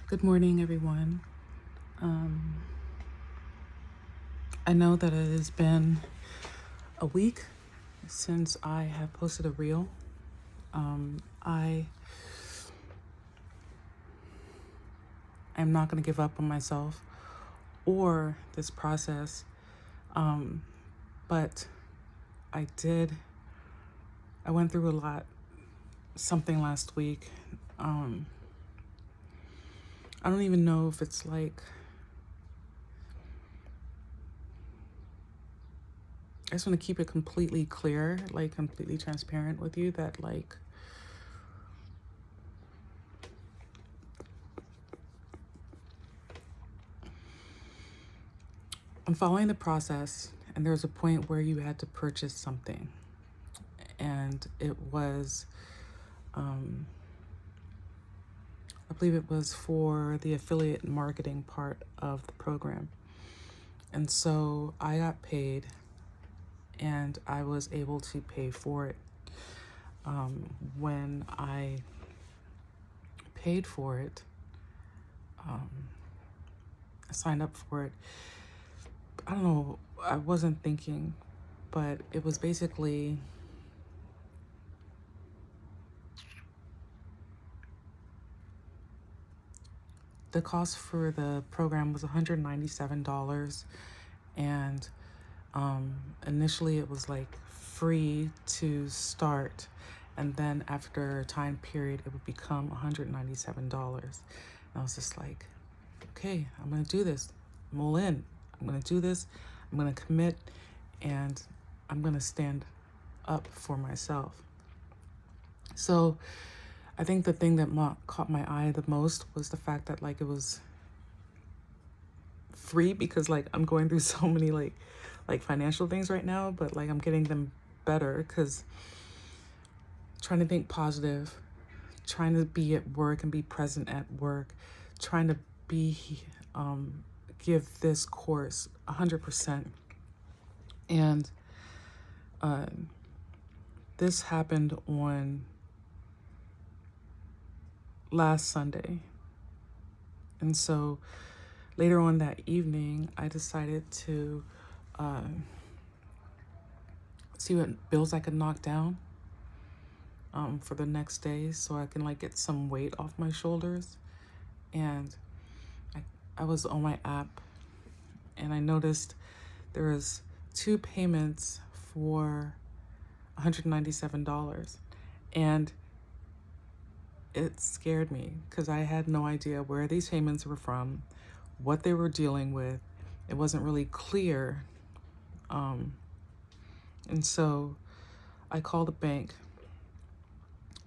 Good morning, everyone. Um, I know that it has been a week since I have posted a reel. I am not going to give up on myself or this process, but I did. I went through something last week. I don't even know if it's like. I just want to keep it completely clear, like completely transparent with you that I'm following the process, and there's a point where you had to purchase something, and it was, I believe it was for the affiliate marketing part of the program. And so I got paid, and I was able to pay for it. When I paid for it, I signed up for it. I don't know, I wasn't thinking, but it was basically the cost for the program was $197. And initially it was like free to start. And then after a time period, it would become $197. And I was just like, okay, I'm going to do this. I'm all in. I'm going to do this. I'm going to commit, and I'm going to stand up for myself. So I think the thing that caught my eye the most was the fact that it was free, because I'm going through so many financial things right now, but I'm getting them better because trying to think positive, trying to be at work and be present at work, trying to give this course 100%. And this happened on last Sunday. And so later on that evening, I decided to see what bills I could knock down for the next day, so I can get some weight off my shoulders. And I was on my app, and I noticed there was 2 payments for $197. And it scared me because I had no idea where these payments were from, what they were dealing with. It wasn't really clear. And so I called the bank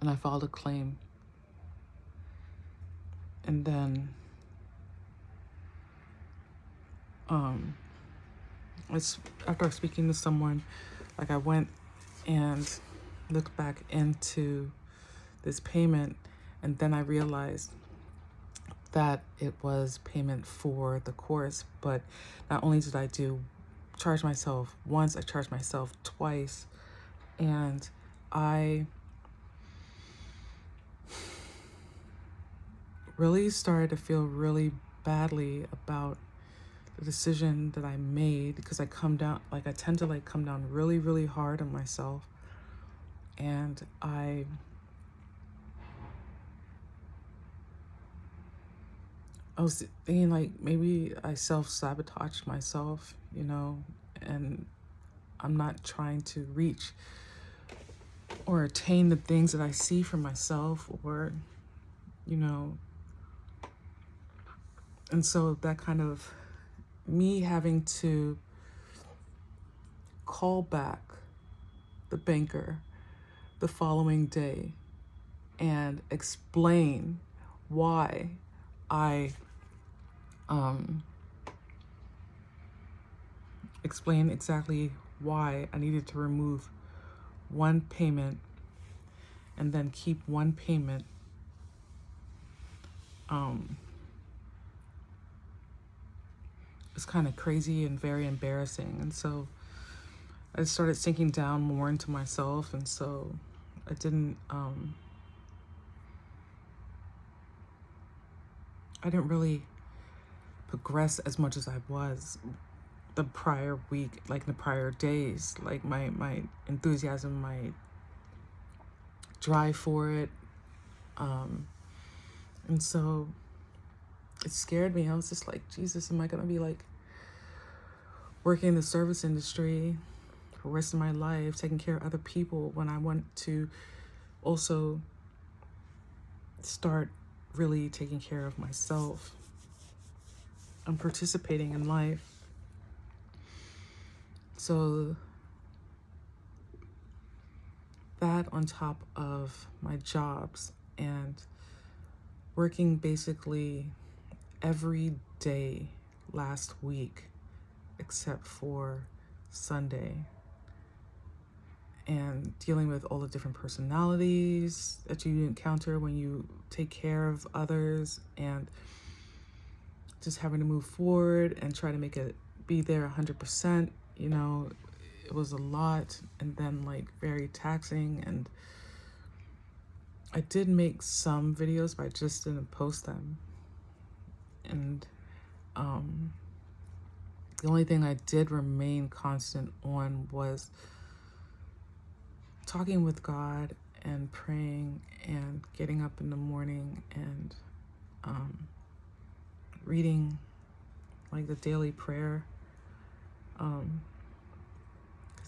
and I filed a claim. And then after speaking to someone, I went and looked back into this payment, and then I realized that it was payment for the course. But not only did I charge myself once, I charged myself twice. And I really started to feel really badly about the decision that I made, because I tend to come down really, really hard on myself. And I was thinking maybe I self-sabotaged myself, and I'm not trying to reach or attain the things that I see for myself, or, and so that kind of me having to call back the banker the following day and explain why I explain exactly why I needed to remove one payment and then keep one payment. It's kind of crazy and very embarrassing. And so I started sinking down more into myself. And so I didn't, I didn't really progress as much as I was the prior week, like the prior days. Like my enthusiasm, my drive for it. And so it scared me. I was just like, Jesus, am I going to be like working in the service industry for the rest of my life, taking care of other people, when I want to also start really taking care of myself and participating in life? So that, on top of my jobs and working basically every day last week except for Sunday, and dealing with all the different personalities that you encounter when you take care of others, and just having to move forward and try to make it be there 100%, you know, it was a lot, and then like very taxing. And I did make some videos, but I just didn't post them. And the only thing I did remain constant on was talking with God and praying and getting up in the morning and reading like the daily prayer. 'Cause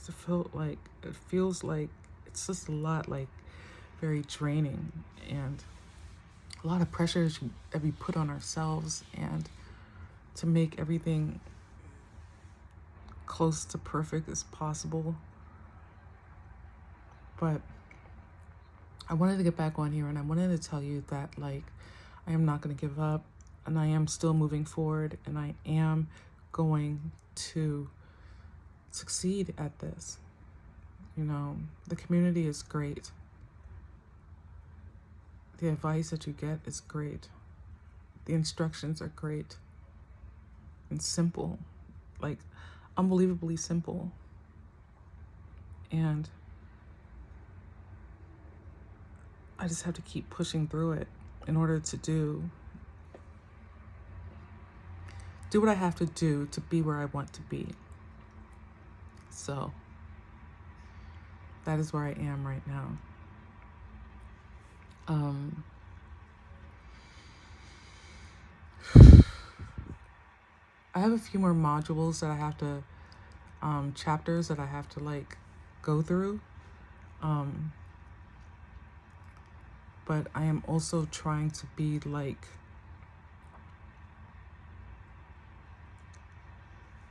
it feels like it's just a lot, like very draining, and a lot of pressures that we put on ourselves, and to make everything close to perfect as possible. But I wanted to get back on here, and I wanted to tell you that like I am not going to give up, and I am still moving forward, and I am going to succeed at this. You know, the community is great. The advice that you get is great. The instructions are great and simple, like unbelievably simple. And I just have to keep pushing through it in order to do what I have to do to be where I want to be. So that is where I am right now. I have a few more modules that I have to, chapters that I have to like go through. But I am also trying to be like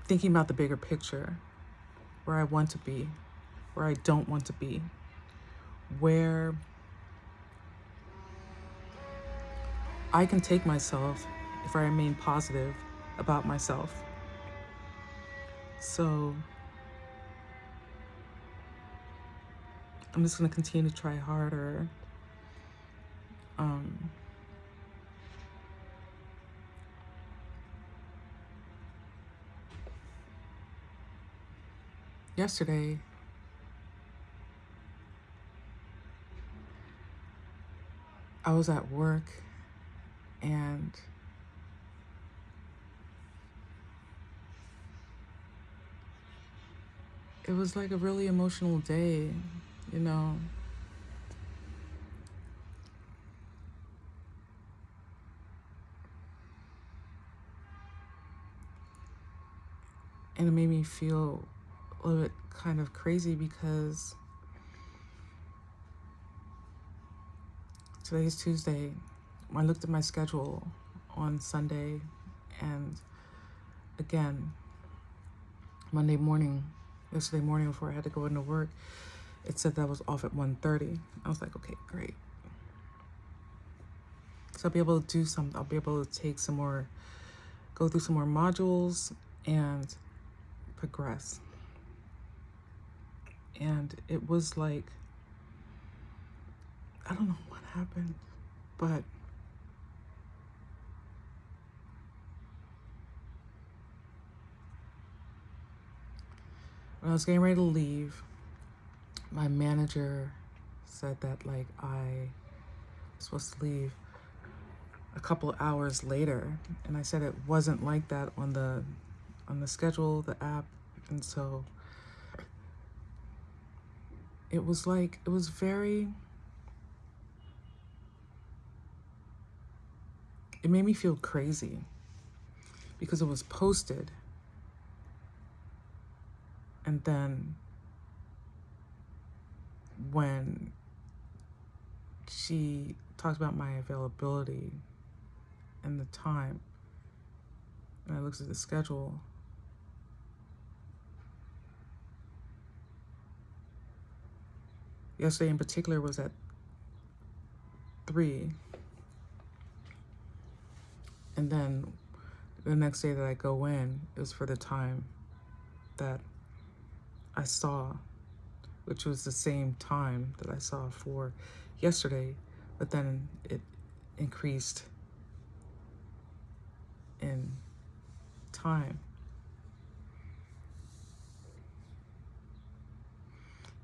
thinking about the bigger picture, where I want to be, where I don't want to be, where I can take myself if I remain positive about myself. So I'm just going to continue to try harder. Yesterday, I was at work, and it was like a really emotional day, you know. And it made me feel a little bit kind of crazy, because today's Tuesday. I looked at my schedule on Sunday, and again, yesterday morning before I had to go into work, it said that I was off at 1:30. I was like, okay, great. So I'll be able to do something. I'll be able to go through some more modules and progress. And it was like, I don't know what happened, but when I was getting ready to leave, my manager said that like I was supposed to leave a couple hours later, and I said it wasn't like that on the schedule, the app. And so it was like, it was very, it made me feel crazy because it was posted, and then when she talked about my availability and the time, and I looked at the schedule, yesterday in particular was at 3, and then the next day that I go in is for the time that I saw, which was the same time that I saw for yesterday, but then it increased in time.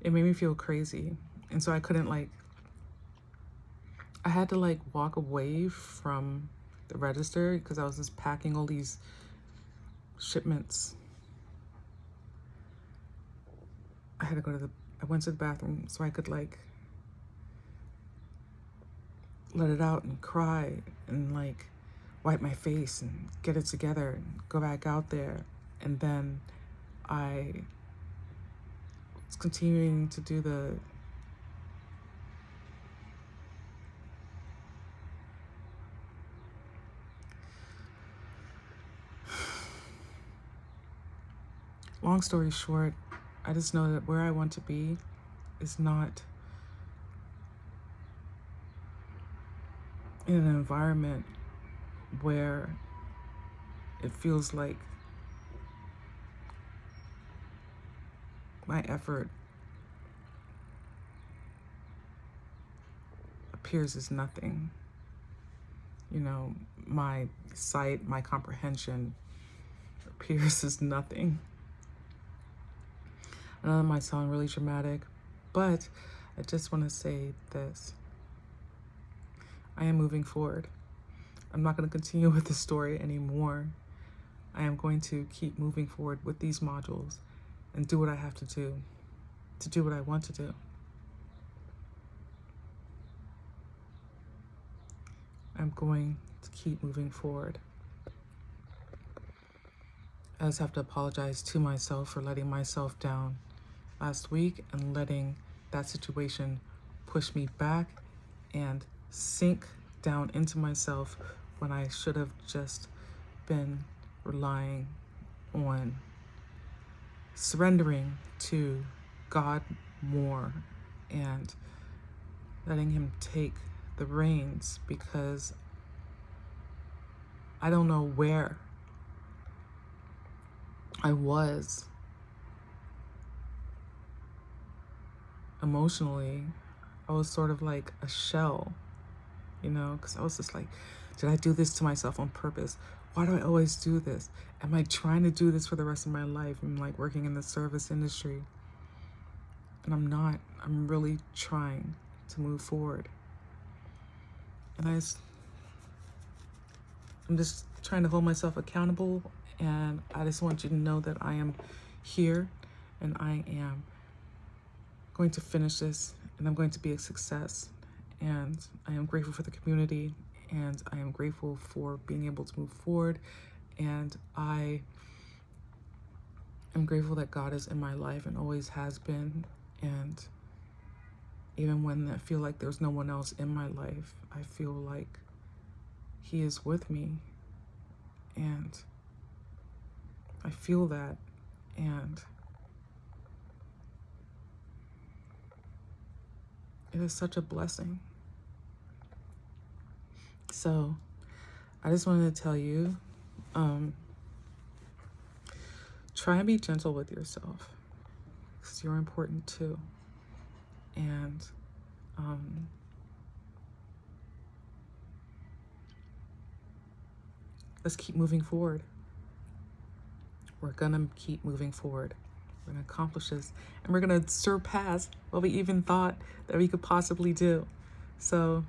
It made me feel crazy. And so I couldn't I had to walk away from the register because I was just packing all these shipments. I had to I went to the bathroom so I could let it out and cry and wipe my face and get it together and go back out there. And then I was continuing to do the long story short, I just know that where I want to be is not in an environment where it feels like my effort appears as nothing. You know, my sight, my comprehension appears as nothing. I know that might sound really dramatic, but I just want to say this. I am moving forward. I'm not going to continue with the story anymore. I am going to keep moving forward with these modules and do what I have to do what I want to do. I'm going to keep moving forward. I just have to apologize to myself for letting myself down last week and letting that situation push me back and sink down into myself when I should have just been relying on surrendering to God more and letting Him take the reins, because I don't know where I was emotionally. I was sort of like a shell, because I was just like, did I do this to myself on purpose? Why do I always do this? Am I trying to do this for the rest of my life? I'm working in the service industry, and I'm not. I'm really trying to move forward. And I'm just trying to hold myself accountable, and I just want you to know that I am here and I am going to finish this, and I'm going to be a success. And I am grateful for the community, and I am grateful for being able to move forward, and I am grateful that God is in my life and always has been. And even when I feel like there's no one else in my life, I feel like He is with me, and I feel that, and it is such a blessing. So I just wanted to tell you, try and be gentle with yourself, because you're important too. And let's keep moving forward. We're gonna keep moving forward. We're gonna accomplish this, and we're gonna surpass what we even thought that we could possibly do. So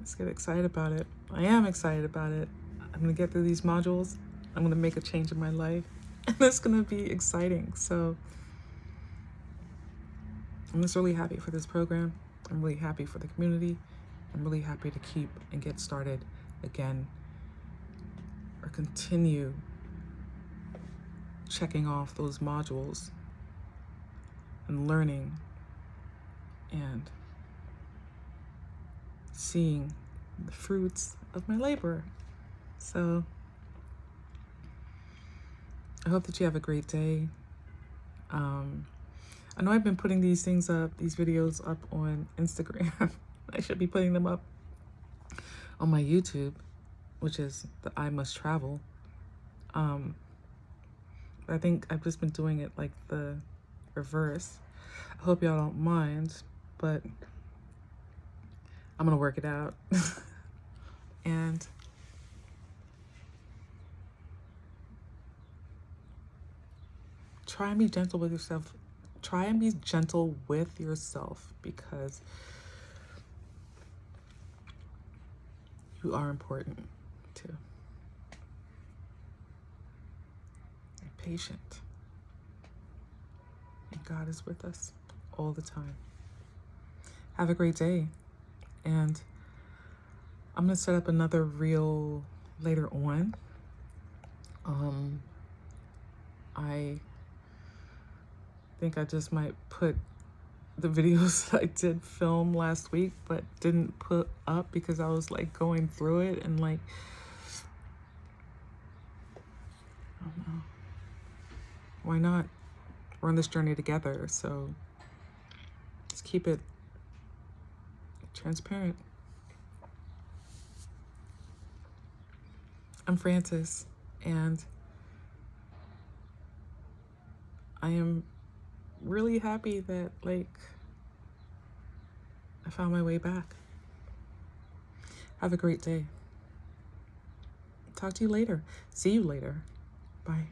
Let's get excited about it. I am excited about it. I'm gonna get through these modules. I'm gonna make a change in my life, and it's gonna be exciting. So I'm just really happy for this program. I'm really happy for the community. I'm really happy to keep and get started again, or continue checking off those modules and learning and seeing the fruits of my labor. So I hope that you have a great day. I know I've been putting these videos up on Instagram. I should be putting them up on my YouTube, which is the I Must Travel. I think I've just been doing it like the reverse. I hope y'all don't mind, but I'm gonna work it out. And try and be gentle with yourself. Try and be gentle with yourself, because you are important too. Be patient. And God is with us all the time. Have a great day. And I'm gonna set up another reel later on. I think I just might put the videos that I did film last week but didn't put up because I was like going through it and like, I don't know, why not? We're on this journey together, so let's keep it transparent. I'm Frances, and I am really happy that like I found my way back. Have a great day. Talk to you later. See you later. Bye.